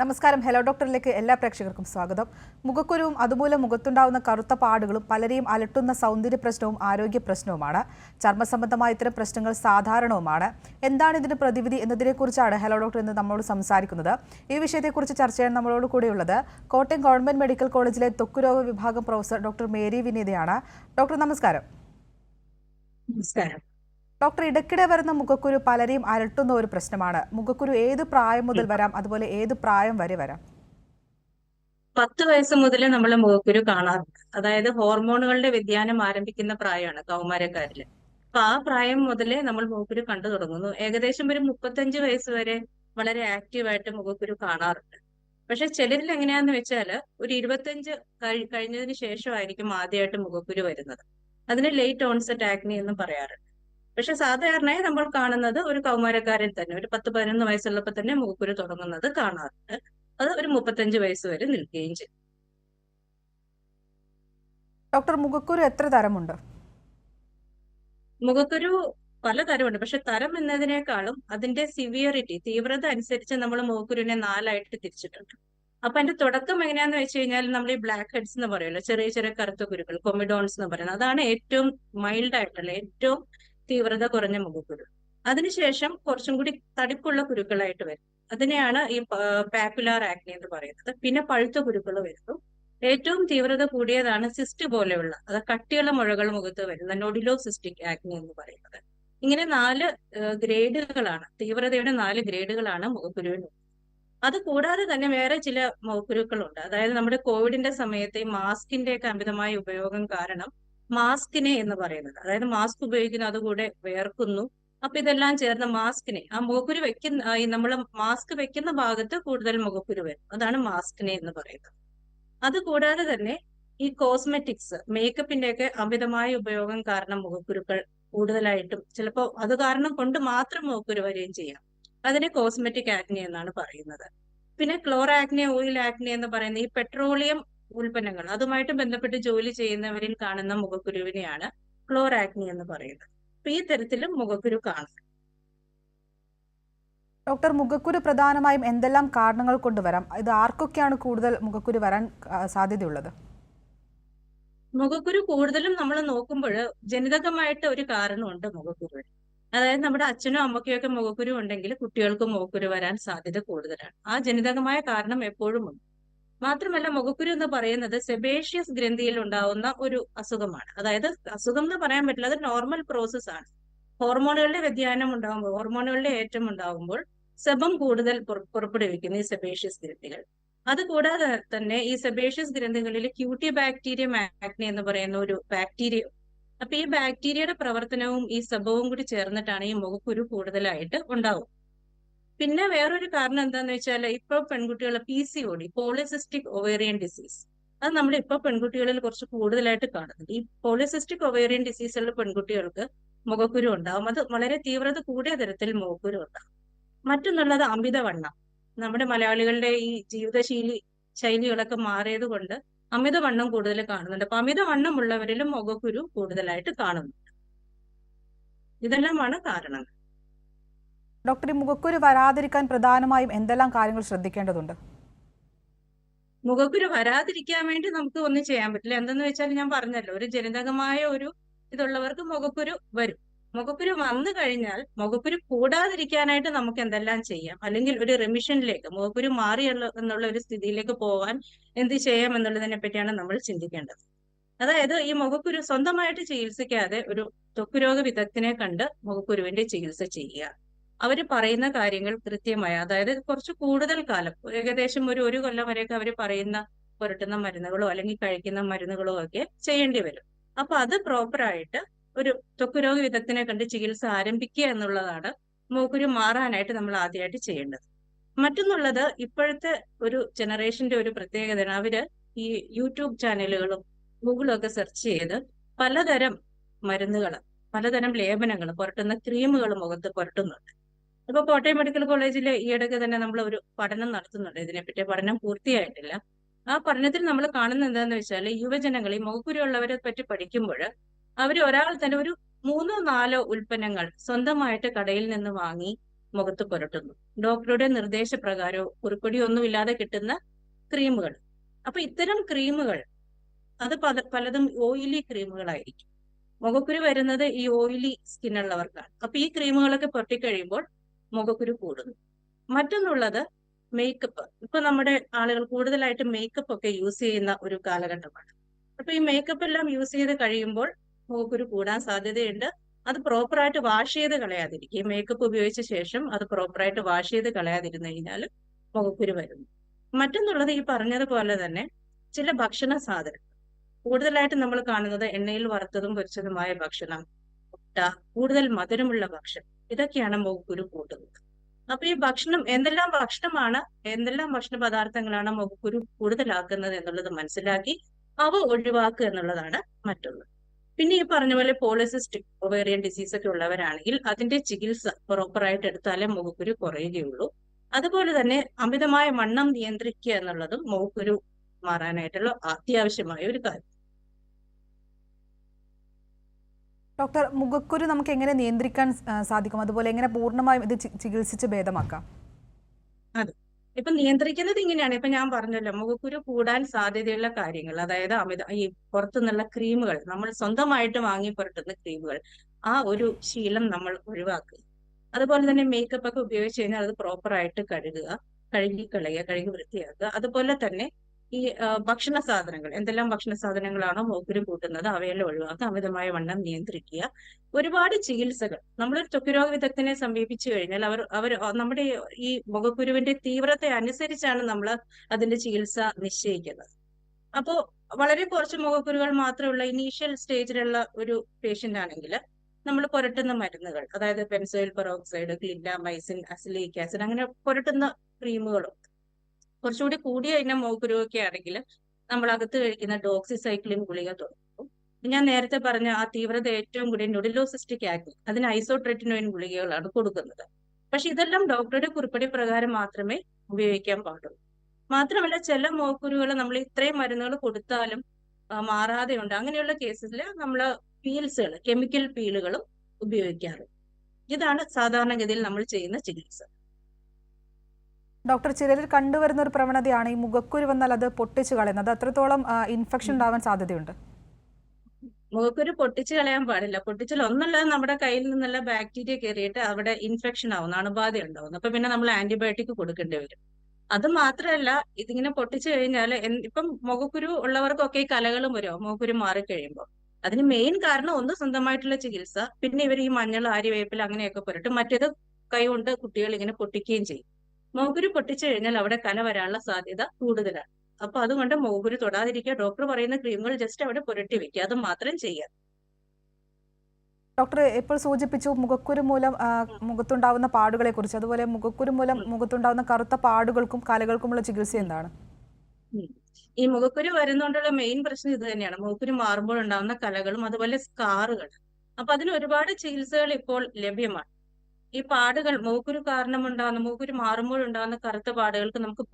നമസ്കാരം. ഹലോ ഡോക്ടറിലേക്ക് എല്ലാ പ്രേക്ഷകർക്കും സ്വാഗതം. മുഖക്കുരുവും അതുമൂലം മുഖത്തുണ്ടാവുന്ന കറുത്ത പാടുകളും പലരെയും അലട്ടുന്ന സൗന്ദര്യ പ്രശ്നവും ആരോഗ്യ പ്രശ്നവുമാണ്. ചർമ്മസംബന്ധമായ ഇത്തരം പ്രശ്നങ്ങൾ സാധാരണവുമാണ്. എന്താണ് ഇതിന് പ്രതിവിധി എന്നതിനെക്കുറിച്ചാണ് ഹലോ ഡോക്ടർ ഇന്ന് നമ്മളോട് സംസാരിക്കുന്നത്. ഈ വിഷയത്തെക്കുറിച്ച് ചർച്ച ചെയ്യാൻ നമ്മളോട് കൂടെയുള്ളത് കോട്ടയം ഗവൺമെന്റ് മെഡിക്കൽ കോളേജിലെ ത്വക്കുരോഗ വിഭാഗം പ്രൊഫസർ ഡോക്ടർ മേരി വിനീതയാണ്. ഡോക്ടർ നമസ്കാരം. നമസ്കാരം. ഡോക്ടർ, ഇടയ്ക്കിടെ വരുന്ന മുഖക്കുരു പലരെയും അലട്ടുന്ന ഒരു പ്രശ്നമാണ്. മുഖക്കുരു ഏത് പ്രായം മുതൽ വരാം, അതുപോലെ ഏത് പ്രായം വരെ വരാം? 10 വയസ്സ് മുതൽ നമ്മൾ മുഖക്കുരു കാണാറുണ്ട്. അതായത് ഹോർമോണുകളുടെ വ്യതിയാനം ആരംഭിക്കുന്ന പ്രായമാണ് കൗമാരക്കാരില്. അപ്പൊ ആ പ്രായം മുതലേ നമ്മൾ മുഖക്കുരു കണ്ടു തുടങ്ങുന്നു. ഏകദേശം ഒരു 35 വയസ്സ് വരെ വളരെ ആക്റ്റീവായിട്ട് മുഖക്കുരു കാണാറുണ്ട്. പക്ഷെ ചിലരിൽ എങ്ങനെയാന്ന് വെച്ചാൽ ഒരു 25 കഴിഞ്ഞതിന് ശേഷമായിരിക്കും ആദ്യമായിട്ട് മുഖക്കുരു വരുന്നത്. അതിന് ലേറ്റ് ഓൺസെറ്റ് ആക്നി എന്നും പറയാറുണ്ട്. പക്ഷെ സാധാരണയായി നമ്മൾ കാണുന്നത് ഒരു കൗമാരക്കാരിൽ തന്നെ ഒരു 10-11 വയസ്സുള്ളപ്പോൾ തന്നെ മുഖക്കുരു തുടങ്ങുന്നത് കാണാറുണ്ട്. അത് ഒരു 35 വയസ്സ് വരെ നിൽക്കുകയും ചെയ്യും. ഡോക്ടർ, മുഖക്കുരു എത്ര തരമുണ്ട്? മുഖക്കുരു പലതരമുണ്ട്. പക്ഷെ തരം എന്നതിനേക്കാളും അതിന്റെ സിവിയറിറ്റി, തീവ്രത അനുസരിച്ച് നമ്മൾ മുഖക്കുരുവിനെ 4ആയിട്ട് തിരിച്ചിട്ടുണ്ട്. അപ്പൊ അതിന്റെ തുടക്കം എങ്ങനെയാന്ന് വെച്ച് കഴിഞ്ഞാൽ നമ്മൾ ഈ ബ്ലാക്ക് ഹെഡ്സ് എന്ന് പറയുമല്ലോ, ചെറിയ ചെറിയ കറുത്ത കുരുക്കൾ, കൊമിഡോൺസ് എന്ന് പറയുന്നത്, അതാണ് ഏറ്റവും മൈൽഡ് ആയിട്ടുള്ള ഏറ്റവും തീവ്രത കുറഞ്ഞ മുഖക്കുരു. അതിനുശേഷം കുറച്ചും കൂടി തടിപ്പുള്ള കുരുക്കളായിട്ട് വരും. അതിനെയാണ് ഈ പാപ്പുലാർ ആക്നി എന്ന് പറയുന്നത്. പിന്നെ പഴുത്ത കുരുക്കൾ വരുന്നു. ഏറ്റവും തീവ്രത കൂടിയതാണ് സിസ്റ്റ് പോലെയുള്ള, അത് കട്ടിയുള്ള മുഴകൾ മുഖത്ത് വരുന്ന നൊഡുലോ സിസ്റ്റിക് ആക്നി എന്ന് പറയുന്നത്. ഇങ്ങനെ 4 ഗ്രേഡുകളാണ്, തീവ്രതയുടെ 4 ഗ്രേഡുകളാണ് മുഖക്കുരുവിന്. അത് കൂടാതെ തന്നെ വേറെ ചില മുഖക്കുരുക്കളുണ്ട്. അതായത് നമ്മുടെ കോവിഡിന്റെ സമയത്ത് ഈ മാസ്കിന്റെ ഒക്കെ അമിതമായ ഉപയോഗം കാരണം മാസ്കിനെ എന്ന് പറയുന്നത്, അതായത് മാസ്ക് ഉപയോഗിക്കുന്ന അതുകൂടെ വേർക്കുന്നു. അപ്പൊ ഇതെല്ലാം ചേർന്ന് മാസ്കിനെ, ആ മുഖക്കുരു വെക്കുന്ന ഈ നമ്മൾ മാസ്ക് വെക്കുന്ന ഭാഗത്ത് കൂടുതൽ മുഖക്കുരു വരും. അതാണ് മാസ്കിനെ എന്ന് പറയുന്നത്. അത് കൂടാതെ തന്നെ ഈ കോസ്മെറ്റിക്സ്, മേക്കപ്പിന്റെ ഒക്കെ അമിതമായ ഉപയോഗം കാരണം മുഖക്കുരുക്കൾ കൂടുതലായിട്ടും ചിലപ്പോൾ അത് കാരണം കൊണ്ട് മാത്രം മുഖക്കുരു വരികയും ചെയ്യാം. അതിനെ കോസ്മെറ്റിക് ആക്നി എന്നാണ് പറയുന്നത്. പിന്നെ ക്ലോർ ആക്നി, ഓയിൽ ആക്നി എന്ന് പറയുന്ന ഈ പെട്രോളിയം ഉൽപ്പന്നങ്ങൾ അതുമായിട്ട് ബന്ധപ്പെട്ട് ജോലി ചെയ്യുന്നവരിൽ കാണുന്ന മുഖക്കുരുവിനെയാണ് ക്ലോർ ആക്നി എന്ന് പറയുന്നത്. അപ്പൊ ഈ തരത്തിലും മുഖക്കുരു കാണും. ഡോക്ടർ, മുഖക്കുരു പ്രധാനമായും എന്തെല്ലാം കാരണങ്ങൾ കൊണ്ടുവരാം? ഇത് ആർക്കൊക്കെയാണ് കൂടുതൽ മുഖക്കുരു വരാൻ സാധ്യതയുള്ളത്? മുഖക്കുരു കൂടുതലും നമ്മൾ നോക്കുമ്പോൾ ജനിതകമായിട്ട് ഒരു കാരണമുണ്ട് മുഖക്കുരുവിന്. അതായത് നമ്മുടെ അച്ഛനും അമ്മയ്ക്കും ഒക്കെ മുഖക്കുരു ഉണ്ടെങ്കിൽ കുട്ടികൾക്ക് മുഖക്കുരു വരാൻ സാധ്യത കൂടുതലാണ്. ആ ജനിതകമായ കാരണം എപ്പോഴും ഉണ്ട്. മാത്രമല്ല, മുഖക്കുരു എന്ന് പറയുന്നത് സെബേഷ്യസ് ഗ്രന്ഥിയിൽ ഉണ്ടാവുന്ന ഒരു അസുഖമാണ്. അതായത് അസുഖം എന്ന് പറയാൻ പറ്റില്ല, അത് നോർമൽ പ്രോസസ് ആണ്. ഹോർമോണുകളുടെ വ്യതിയാനം ഉണ്ടാകുമ്പോൾ, ഹോർമോണുകളുടെ ഏറ്റം ഉണ്ടാകുമ്പോൾ സെബം കൂടുതൽ പുറപ്പെടുവിക്കുന്ന ഈ സെബേഷ്യസ് ഗ്രന്ഥികൾ. അതുകൂടാതെ തന്നെ ഈ സെബേഷ്യസ് ഗ്രന്ഥികളിൽ ക്യൂട്ടി ബാക്ടീരിയം ആക്നി എന്ന് പറയുന്ന ഒരു ബാക്ടീരിയ. അപ്പൊ ഈ ബാക്ടീരിയയുടെ പ്രവർത്തനവും ഈ സെബവും കൂടി ചേർന്നിട്ടാണ് ഈ മുഖക്കുരു കൂടുതലായിട്ട് ഉണ്ടാവും. പിന്നെ വേറൊരു കാരണം എന്താന്ന് വെച്ചാൽ ഇപ്പൊ പെൺകുട്ടികൾ PCOD, പോളിസിസ്റ്റിക് ഒവേറിയൻ ഡിസീസ്, അത് നമ്മൾ ഇപ്പൊ പെൺകുട്ടികളിൽ കുറച്ച് കൂടുതലായിട്ട് കാണുന്നുണ്ട്. ഈ പോളിസിസ്റ്റിക് ഒവേറിയൻ ഡിസീസുള്ള പെൺകുട്ടികൾക്ക് മുഖക്കുരു ഉണ്ടാവും. അത് വളരെ തീവ്രത കൂടിയ തരത്തിൽ മുഖക്കുരു ഉണ്ടാവും. മറ്റൊന്നുള്ളത് അമിതവണ്ണം. നമ്മുടെ മലയാളികളുടെ ഈ ശൈലികളൊക്കെ മാറിയത് കൊണ്ട് അമിതവണ്ണം കൂടുതൽ കാണുന്നുണ്ട്. അപ്പൊ അമിതവണ്ണം ഉള്ളവരിലും മുഖക്കുരു കൂടുതലായിട്ട് കാണുന്നുണ്ട്. ഇതെല്ലാമാണ് കാരണങ്ങൾ. ഡോക്ടർ, ഈ മുഖക്കുരു വരാതിരിക്കാൻ പ്രധാനമായും എന്തെല്ലാം കാര്യങ്ങൾ ശ്രദ്ധിക്കേണ്ടതുണ്ട്? മുഖക്കുരു വരാതിരിക്കാൻ വേണ്ടി നമുക്ക് ഒന്നും ചെയ്യാൻ പറ്റില്ല. എന്തെന്ന് വെച്ചാൽ ഞാൻ പറഞ്ഞല്ലോ, ഒരു ജനിതകമായ ഒരു ഇതുള്ളവർക്ക് മുഖക്കുരു വരും. മുഖക്കുരു വന്നു കഴിഞ്ഞാൽ മുഖക്കുരു കൂടാതിരിക്കാനായിട്ട് നമുക്ക് എന്തെല്ലാം ചെയ്യാം, അല്ലെങ്കിൽ ഒരു റിമിഷനിലേക്ക്, മുഖക്കുരു മാറിയുള്ള എന്നുള്ള ഒരു സ്ഥിതിയിലേക്ക് പോകാൻ എന്ത് ചെയ്യാം എന്നുള്ളതിനെ പറ്റിയാണ് നമ്മൾ ചിന്തിക്കേണ്ടത്. അതായത് ഈ മുഖക്കുരു സ്വന്തമായിട്ട് ചികിത്സിക്കാതെ ഒരു ത്വക്കുരോഗ വിദഗ്ധനെ കണ്ട് മുഖക്കുരുവിന്റെ ചികിത്സ ചെയ്യുക. അവര് പറയുന്ന കാര്യങ്ങൾ കൃത്യമായ, അതായത് കുറച്ച് കൂടുതൽ കാലം, ഏകദേശം ഒരു കൊല്ലം വരെയൊക്കെ അവർ പറയുന്ന പുരട്ടുന്ന മരുന്നുകളോ അല്ലെങ്കിൽ കഴിക്കുന്ന മരുന്നുകളോ ഒക്കെ ചെയ്യേണ്ടി വരും. അപ്പൊ അത് പ്രോപ്പറായിട്ട് ഒരു ത്വക്കുരോഗ വിദഗ്ധനെ കണ്ട് ചികിത്സ ആരംഭിക്കുക എന്നുള്ളതാണ് മുഖക്കുരു മാറാനായിട്ട് നമ്മൾ ആദ്യമായിട്ട് ചെയ്യേണ്ടത്. മറ്റൊന്നുള്ളത്, ഇപ്പോഴത്തെ ഒരു ജനറേഷന്റെ ഒരു പ്രത്യേകതയാണ്, അവര് ഈ യൂട്യൂബ് ചാനലുകളും ഗൂഗിളും ഒക്കെ സെർച്ച് ചെയ്ത് പലതരം മരുന്നുകൾ, പലതരം ലേപനങ്ങൾ, പുരട്ടുന്ന ക്രീമുകൾ മുഖത്ത് പുരട്ടുന്നുണ്ട്. ഇപ്പൊ കോട്ടയം മെഡിക്കൽ കോളേജിൽ ഈയിടയ്ക്ക് തന്നെ നമ്മൾ ഒരു പഠനം നടത്തുന്നുണ്ട്. ഇതിനെപ്പറ്റി പഠനം പൂർത്തിയായിട്ടില്ല. ആ പഠനത്തിൽ നമ്മൾ കാണുന്നത് എന്താണെന്ന് വെച്ചാൽ, യുവജനങ്ങൾ ഈ മുഖക്കുരു ഉള്ളവരെ പറ്റി പഠിക്കുമ്പോൾ അവർ ഒരാൾ തന്നെ ഒരു 3-4 ഉൽപ്പന്നങ്ങൾ സ്വന്തമായിട്ട് കടയിൽ നിന്ന് വാങ്ങി മുഖത്ത് പുരട്ടുന്നു. ഡോക്ടറുടെ നിർദ്ദേശപ്രകാരമോ കുറിപ്പടിയോ ഒന്നുമില്ലാതെ കിട്ടുന്ന ക്രീമുകൾ. അപ്പൊ ഇത്തരം ക്രീമുകൾ അത് പലതും ഓയിലി ക്രീമുകളായിരിക്കും. മുഖക്കുരു വരുന്നത് ഈ ഓയിലി സ്കിന്നുള്ളവർക്കാണ്. അപ്പൊ ഈ ക്രീമുകളൊക്കെ പൊട്ടിക്കഴിയുമ്പോൾ മുഖക്കുരു കൂടുന്നു. മറ്റൊന്നുള്ളത് മേക്കപ്പ്. ഇപ്പൊ നമ്മുടെ ആളുകൾ കൂടുതലായിട്ട് മേക്കപ്പ് ഒക്കെ യൂസ് ചെയ്യുന്ന ഒരു കാലഘട്ടമാണ്. അപ്പൊ ഈ മേക്കപ്പ് എല്ലാം യൂസ് ചെയ്ത് കഴിയുമ്പോൾ മുഖക്കുരു കൂടാൻ സാധ്യതയുണ്ട്. അത് പ്രോപ്പറായിട്ട് വാഷ് ചെയ്ത് കളയാതിരിക്കും. ഈ മേക്കപ്പ് ഉപയോഗിച്ച ശേഷം അത് പ്രോപ്പറായിട്ട് വാഷ് ചെയ്ത് കളയാതിരുന്നു കഴിഞ്ഞാൽ മുഖക്കുരു വരുന്നു. മറ്റൊന്നുള്ളത് ഈ പറഞ്ഞതുപോലെ തന്നെ ചില ഭക്ഷണ സാധനം, കൂടുതലായിട്ട് നമ്മൾ കാണുന്നത് എണ്ണയിൽ വറുത്തതും പൊരിച്ചതുമായ ഭക്ഷണം, മുട്ട, കൂടുതൽ മധുരമുള്ള ഭക്ഷണം, ഇതൊക്കെയാണ് മുഖക്കുരു കൂട്ടുന്നത്. അപ്പൊ ഈ ഭക്ഷണം എന്തെല്ലാം ഭക്ഷണ പദാർത്ഥങ്ങളാണ് മുഖക്കുരു കൂടുതലാക്കുന്നത് എന്നുള്ളത് മനസ്സിലാക്കി അവ ഒഴിവാക്കുക എന്നുള്ളതാണ് മറ്റൊന്ന്. പിന്നെ ഈ പറഞ്ഞ പോലെ പോളിസിസ്റ്റിക് ഒവേറിയൻ ഡിസീസ് ഒക്കെ ഉള്ളവരാണെങ്കിൽ അതിന്റെ ചികിത്സ പ്രോപ്പറായിട്ട് എടുത്താലേ മുഖക്കുരു കുറയുകയുള്ളൂ. അതുപോലെ തന്നെ അമിതമായ വണ്ണം നിയന്ത്രിക്കുക എന്നുള്ളതും മുഖക്കുരു മാറാനായിട്ടുള്ള അത്യാവശ്യമായ ഒരു കാര്യം. ഡോക്ടർ, മുഖക്കുരു നമുക്ക് എങ്ങനെ നിയന്ത്രിക്കാൻ സാധിക്കും? അതുപോലെ എങ്ങനെ പൂർണ്ണമായും ഇത് ചികിത്സിച്ച് ഭേദമാക്കാം? അതെ, ഇപ്പൊ നിയന്ത്രിക്കുന്നത് ഇങ്ങനെയാണ്. ഇപ്പൊ ഞാൻ പറഞ്ഞല്ലോ, മുഖക്കുരു കൂടാൻ സാധ്യതയുള്ള കാര്യങ്ങൾ, അതായത് ഈ പുറത്തുനിന്നുള്ള ക്രീമുകൾ, നമ്മൾ സ്വന്തമായിട്ട് വാങ്ങി പുരട്ടുന്ന ക്രീമുകൾ, ആ ഒരു ശീലം നമ്മൾ ഒഴിവാക്കുക. അതുപോലെ തന്നെ മേക്കപ്പ് ഒക്കെ ഉപയോഗിച്ച് കഴിഞ്ഞാൽ അത് പ്രോപ്പറായിട്ട് കഴുകി വൃത്തിയാക്കുക. അതുപോലെ തന്നെ ഈ ഭക്ഷണ സാധനങ്ങൾ, എന്തെല്ലാം ഭക്ഷണ സാധനങ്ങളാണോ മുഖക്കുരു കൂട്ടുന്നത് അവയെല്ലാം ഒഴിവാക്കുക. അമിതമായ വണ്ണം നിയന്ത്രിക്കുക. ഒരുപാട് ചികിത്സകൾ, നമ്മളൊരു ത്വക്ക് വിദഗ്ധനെ സമീപിച്ചു കഴിഞ്ഞാൽ അവർ നമ്മുടെ ഈ മുഖക്കുരുവിന്റെ തീവ്രത അനുസരിച്ചാണ് നമ്മൾ അതിന്റെ ചികിത്സ നിശ്ചയിക്കുന്നത്. അപ്പോ വളരെ കുറച്ച് മുഖക്കുരുകൾ മാത്രമുള്ള ഇനീഷ്യൽ സ്റ്റേജിലുള്ള ഒരു പേഷ്യന്റ് ആണെങ്കിൽ നമ്മൾ പുരട്ടുന്ന മരുന്നുകൾ, അതായത് ബെൻസോയിൽ പെറോക്സൈഡ്, ക്ലിൻഡാമൈസിൻ, അസിലിക് ആസിഡ്, അങ്ങനെ പുരട്ടുന്ന ക്രീമുകളും, കുറച്ചുകൂടി കൂടിയ ഇനം മുഖക്കുരുവൊക്കെ ആണെങ്കിൽ നമ്മൾ അകത്ത് കഴിക്കുന്ന ഡോക്സിസൈക്ലിൻ ഗുളിക തുടങ്ങും. ഞാൻ നേരത്തെ പറഞ്ഞ ആ തീവ്രത ഏറ്റവും കൂടിയ നൊഡുലോസിസ്റ്റിക് ആക്നെ, അതിന് ഐസോട്രെറ്റിനോയിൻ ഗുളികകളാണ് കൊടുക്കുന്നത്. പക്ഷെ ഇതെല്ലാം ഡോക്ടറുടെ കുറിപ്പടി പ്രകാരം മാത്രമേ ഉപയോഗിക്കാൻ പാടുള്ളൂ. മാത്രമല്ല, ചില മുഖക്കുരുകൾ നമ്മൾ ഇത്രയും മരുന്നുകൾ കൊടുത്താലും മാറാതെ ഉണ്ട്. അങ്ങനെയുള്ള കേസിൽ നമ്മൾ പീൽസുകൾ, കെമിക്കൽ പീലുകളും ഉപയോഗിക്കാറുണ്ട്. ഇതാണ് സാധാരണഗതിയിൽ നമ്മൾ ചെയ്യുന്ന ചികിത്സ. ഡോക്ടർ, ചിലരിൽ കണ്ടുവരുന്ന ഒരു പ്രവണതയാണ് ഈ മുഖക്കുരു വന്നാൽ അത് പൊട്ടിച്ചു കളയുന്നത്. അത്രത്തോളം ഇൻഫെക്ഷൻ ഉണ്ടാവാൻ സാധ്യതയുണ്ട്? മുഖക്കുരു പൊട്ടിച്ചു കളയാൻ പാടില്ല. പൊട്ടിച്ചാൽ ഒന്നല്ലാതെ നമ്മുടെ കയ്യിൽ നിന്നുള്ള ബാക്ടീരിയ കയറിയിട്ട് അവിടെ ഇൻഫെക്ഷൻ ആവുന്നു, അണുബാധ ഉണ്ടാവുന്നു. അപ്പൊ പിന്നെ നമ്മൾ ആന്റിബയോട്ടിക് കൊടുക്കേണ്ടി വരും. അത് മാത്രമല്ല, ഇതിങ്ങനെ പൊട്ടിച്ചു കഴിഞ്ഞാൽ ഇപ്പം മുഖക്കുരു ഉള്ളവർക്കൊക്കെ ഈ കലകളും വരും മുഖക്കുരു മാറിക്കഴിയുമ്പോൾ. അതിന് മെയിൻ കാരണം ഒന്ന് സ്വന്തമായിട്ടുള്ള ചികിത്സ, പിന്നെ ഇവർ ഈ മഞ്ഞൾ, ആര്യവേപ്പില അങ്ങനെയൊക്കെ പുരട്ടും. മറ്റേത് കൈകൊണ്ട് കുട്ടികൾ ഇങ്ങനെ പൊട്ടിക്കുകയും ചെയ്യും. മുഖക്കുരു പൊട്ടിച്ചു കഴിഞ്ഞാൽ അവിടെ കല വരാനുള്ള സാധ്യത കൂടുതലാണ്. അപ്പൊ അതുകൊണ്ട് മുഖക്കുരു തൊടാതിരിക്കുക. ഡോക്ടർ പറയുന്ന ക്രീമുകൾ ജസ്റ്റ് അവിടെ പുരട്ടി വെക്കുക, അത് മാത്രം ചെയ്യുക. ഡോക്ടർ ഇപ്പോൾ സൂചിപ്പിച്ചു മുഖക്കുരു മൂലം മുഖത്തുണ്ടാവുന്ന പാടുകളെ കുറിച്ച്. അതുപോലെ മുഖക്കുരു മൂലം മുഖത്തുണ്ടാവുന്ന കറുത്ത പാടുകൾക്കും കലകൾക്കുമുള്ള ചികിത്സ എന്താണ്? ഈ മുഖക്കുരു വരുന്നോണ്ടുള്ള മെയിൻ പ്രശ്നം ഇത് തന്നെയാണ്. മുഖക്കുരു മാറുമ്പോൾ ഉണ്ടാകുന്ന കലകളും അതുപോലെ സ്കാറുകൾ. അപ്പൊ അതിന് ഒരുപാട് ചികിത്സകൾ ഇപ്പോൾ ലഭ്യമാണ്. ഈ പാടുകൾ, മുഖക്കുരു മുഖക്കുരു മാറുമ്പോൾ ഉണ്ടാകുന്ന കറുത്ത പാടുകൾക്ക് നമുക്ക്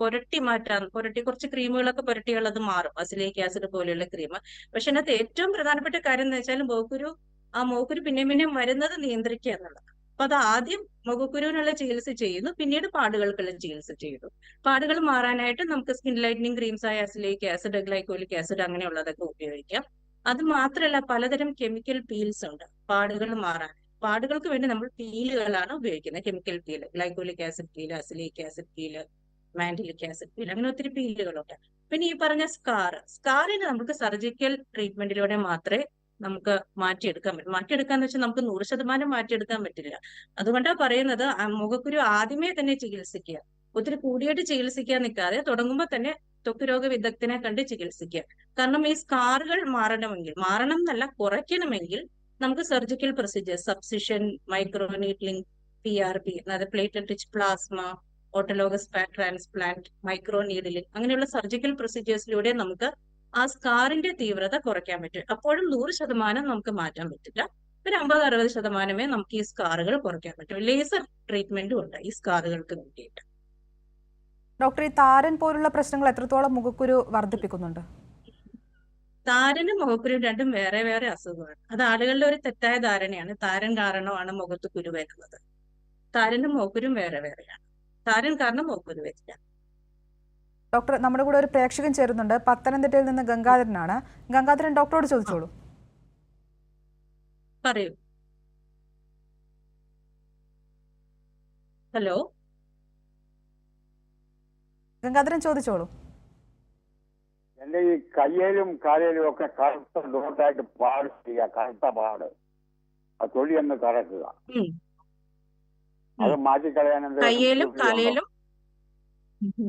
കുറച്ച് ക്രീമുകളൊക്കെ പുരട്ടിയാൽ അത് മാറും, അസിലിക് ആസിഡ് പോലെയുള്ള ക്രീം. പക്ഷെ അതിനകത്ത് ഏറ്റവും പ്രധാനപ്പെട്ട കാര്യം എന്ന് വെച്ചാൽ മുഖക്കുരു പിന്നെയും വരുന്നത് നിയന്ത്രിക്കുക എന്നുള്ളത്. അപ്പൊ അത് ആദ്യം മുഖക്കുരുവിനുള്ള ചികിത്സ ചെയ്യുന്നു, പിന്നീട് പാടുകൾക്കുള്ള ചികിത്സ ചെയ്യുന്നു. പാടുകൾ മാറാനായിട്ട് നമുക്ക് സ്കിൻ ലൈറ്റനിങ് ക്രീംസ് ആയ അസിലിക് ആസിഡ്, ഗ്ലൈക്കോലിക് ആസിഡ് അങ്ങനെയുള്ളതൊക്കെ ഉപയോഗിക്കാം. അത് മാത്രമല്ല, പലതരം കെമിക്കൽ പീൽസ് ഉണ്ട് പാടുകൾ മാറാൻ. പാടുകൾക്ക് വേണ്ടി നമ്മൾ പീലുകളാണ് ഉപയോഗിക്കുന്നത്. Chemical peel, glycolic acid peel, azelaic acid peel, mandelic acid peel, അങ്ങനെ ഒത്തിരി പീലുകളുണ്ട്. പിന്നെ ഈ പറഞ്ഞ സ്കാറിന് നമുക്ക് സർജിക്കൽ ട്രീറ്റ്മെന്റിലൂടെ മാത്രമേ നമുക്ക് മാറ്റിയെടുക്കാൻ പറ്റും. മാറ്റിയെടുക്കാന്ന് വെച്ചാൽ നമുക്ക് 100% മാറ്റിയെടുക്കാൻ പറ്റില്ല. അതുകൊണ്ടാണ് പറയുന്നത് മുഖക്കുരു ആദ്യമേ തന്നെ ചികിത്സിക്കുക. ഒത്തിരി കൂടിയായിട്ട് ചികിത്സിക്കാൻ നിൽക്കാതെ തുടങ്ങുമ്പോൾ തന്നെ ത്വക്ക് വിദഗ്ധനെ കണ്ട് ചികിത്സിക്കുക. കാരണം ഈ സ്കാറുകൾ മാറണം എന്നല്ല, കുറയ്ക്കണമെങ്കിൽ നമുക്ക് surgical procedure, submission, micro needling, PRP, അതായത് platelet rich plasma, autologous fat transplant, micro needling, അങ്ങനെയുള്ള സർജിക്കൽ പ്രൊസീജിയേഴ്സിലൂടെ നമുക്ക് ആ സ്കാറിന്റെ തീവ്രത കുറയ്ക്കാൻ പറ്റും. അപ്പോഴും 100% നമുക്ക് മാറ്റാൻ പറ്റില്ല. ഒരു 50-60% നമുക്ക് ഈ സ്കാറുകൾ കുറയ്ക്കാൻ പറ്റും. ലേസർ ട്രീറ്റ്മെന്റും ഉണ്ട് ഈ സ്കാറുകൾക്ക് വേണ്ടിയിട്ട്. ഡോക്ടർ, ഈ താരൻ പോലുള്ള പ്രശ്നങ്ങൾ എത്രത്തോളം മുഖക്കുരു വർദ്ധിപ്പിക്കുന്നുണ്ട്? താരനും മുഖക്കുരും രണ്ടും വേറെ വേറെ അസുഖമാണ്. അത് ആളുകളുടെ ഒരു തെറ്റായ ധാരണയാണ്. താരൻ കാരണമാണ് മുഖത്ത് കുരു വരുന്നത്. താരനും മുഖക്കുരും വേറെ വേറെയാണ്. താരൻ കാരണം മൂക്കുരു വരില്ല. ഡോക്ടർ, നമ്മുടെ കൂടെ ഒരു പ്രേക്ഷകൻ ചേരുന്നുണ്ട്. പത്തനംതിട്ടയിൽ നിന്ന് ഗംഗാധരനാണ്. ഗംഗാധരൻ, ഡോക്ടറോട് ആ, ചോദിച്ചോളൂ. പറയൂ. ഹലോ. ഗംഗാധരൻ ചോദിച്ചോളൂ. എന്റെ ഈ കയ്യിലും കാലിലും ഒക്കെ കറുത്ത ഡോട്ടായിട്ട് പാട് ചെയ്യുക, കറുത്ത പാട്. ആ തൊലി അങ്ങ് കറക്കുക. ഉം, അത് ഉം. മാറ്റിക്കളയാൻ എന്തെങ്കിലും കയ്യിലും ഉണ്ടോ? കാലിലും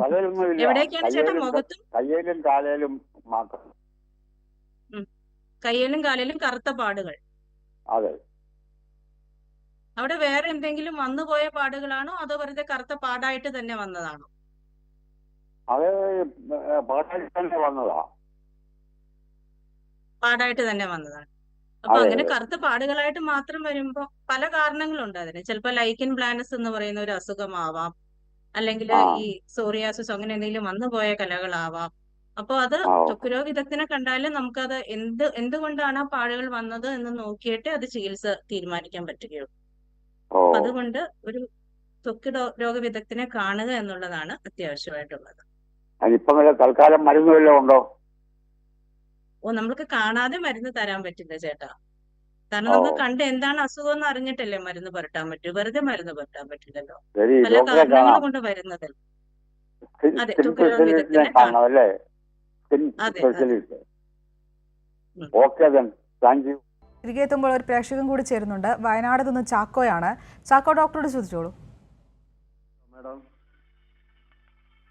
തലയിലൊന്നുമില്ല. എവിടേക്കാണ് ചേട്ടാ? കയ്യിലും മുഖത്തും കയ്യിലും കാലിലും മാത്രം. കയ്യിലും കാലിലും കറുത്ത പാടുകൾ. അതെ. അവിടെ വേറെ എന്തെങ്കിലും വന്നുപോയ പാടുകളാണോ അതോ വെറുതെ കറുത്ത പാടായിട്ട് തന്നെ വന്നതാണോ? അത് പാടായിട്ട് തന്നെ വന്നതാ. പാടായിട്ട് തന്നെ വന്നതാണ്. അപ്പൊ അതെ അങ്ങനെ അതെ. കറുത്ത പാടുകളായിട്ട് മാത്രം വരുമ്പോ പല കാരണങ്ങളുണ്ട് അതിന്. ചിലപ്പോൾ ലൈക്കൻ പ്ലാനസ് എന്ന് പറയുന്ന ഒരു അസുഖമാവാം, അല്ലെങ്കിൽ ആ ഈ സോറിയാസിസ് അങ്ങനെ എന്തെങ്കിലും വന്നുപോയ കലകളാവാം. അപ്പൊ അത് ആ ത്വക്ക് രോഗ വിദഗ്ധനെ കണ്ടാലും നമുക്കത് എന്തുകൊണ്ടാണ് ആ പാടുകൾ വന്നത് എന്ന് നോക്കിയിട്ട് അത് ചികിത്സ തീരുമാനിക്കാൻ പറ്റുകയുള്ളൂ. ഓ. അപ്പൊ അതുകൊണ്ട് ഒരു ത്വക്ക് രോഗ വിദഗ്ധനെ കാണുക എന്നുള്ളതാണ് അത്യാവശ്യമായിട്ടുള്ളത്. അതിനിപ്പം വല്ല തൽക്കാലം മരുന്ന് വല്ലതും ഉണ്ടോ? നമുക്ക് കാണാതെ മരുന്ന് തരാൻ പറ്റില്ല ചേട്ടാ. കാരണം ഓ നമുക്ക് കണ്ട് എന്താണ് അസുഖം എന്ന് അറിഞ്ഞിട്ടല്ലേ മരുന്ന് പുരട്ടാൻ പറ്റൂ. വെറുതെ മരുന്ന് പുരട്ടാൻ പറ്റില്ലല്ലോ. ശരി, പല ഡോക്ടറെ കാരണങ്ങൾ കാണാം. കൊണ്ട് വരുന്നത്. അതെ, സ്കിൻ ത്വക്ക് രോഗ സ്പെഷ്യലിസ്റ്റിനെ വിദഗ്ധനെ കാണണം കാണും. അല്ലേ? സ്കിൻ അതെ, അതെ. സ്പെഷ്യലിസ്റ്റ്. ഉം. Okay then, thank you. തിരികെ എത്തുമ്പോൾ ഒരു പ്രേക്ഷകൻ കൂടി ചേരുന്നുണ്ട്. വയനാട് നിന്ന് ചാക്കോയാണ്. ചാക്കോ, ഡോക്ടറോട് ചോദിച്ചോളൂ. Madam,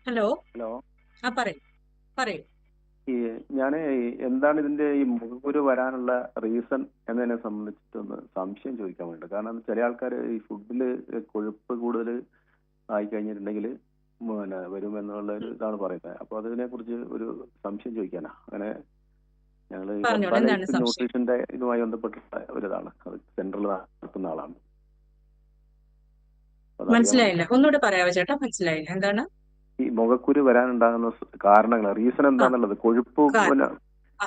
hello. ഹലോ. പറയൂ പറയൂ. ഞാൻ എന്താണ് ഇതിന്റെ ഈ മുഖക്കുരു വരാനുള്ള റീസൺ എന്നതിനെ സംബന്ധിച്ചിട്ടൊന്ന് സംശയം ചോദിക്കാൻ വേണ്ടി. കാരണം ചില ആൾക്കാർ ഈ ഫുഡിൽ കൊഴുപ്പ് കൂടുതൽ ആയി കഴിഞ്ഞിട്ടുണ്ടെങ്കിൽ പിന്നെ വരുമെന്നുള്ള ഒരു ഇതാണ് പറയുന്നത്. അപ്പൊ അതിനെ കുറിച്ച് ഒരു സംശയം ചോദിക്കാനാ. അങ്ങനെ ഞങ്ങൾ പറഞ്ഞോളൂ, എന്താണ് ഹെർബലൈസ് സംശയം? ന്യൂട്രീഷന്റെ ഇതുമായി ബന്ധപ്പെട്ടിട്ടുള്ള ഒരിതാണ്. അത് സെൻട്രൽ നടത്തുന്ന ആളാണ്. അപ്പൊ അതറിയാൻ മനസ്സിലായില്ല, വേണ്ടിയിട്ടാണ്. ഒന്നുകൂടെ പറയാവോ ചേട്ടാ? മനസ്സിലായില്ല, എന്താണ്? ഈ മുഖക്കുരു വരാനുണ്ടാകുന്ന കാരണങ്ങൾ, റീസൺ ആ എന്താണെന്നുള്ളത്, കൊഴുപ്പ് കാരണം പിന്നെ ആ ആ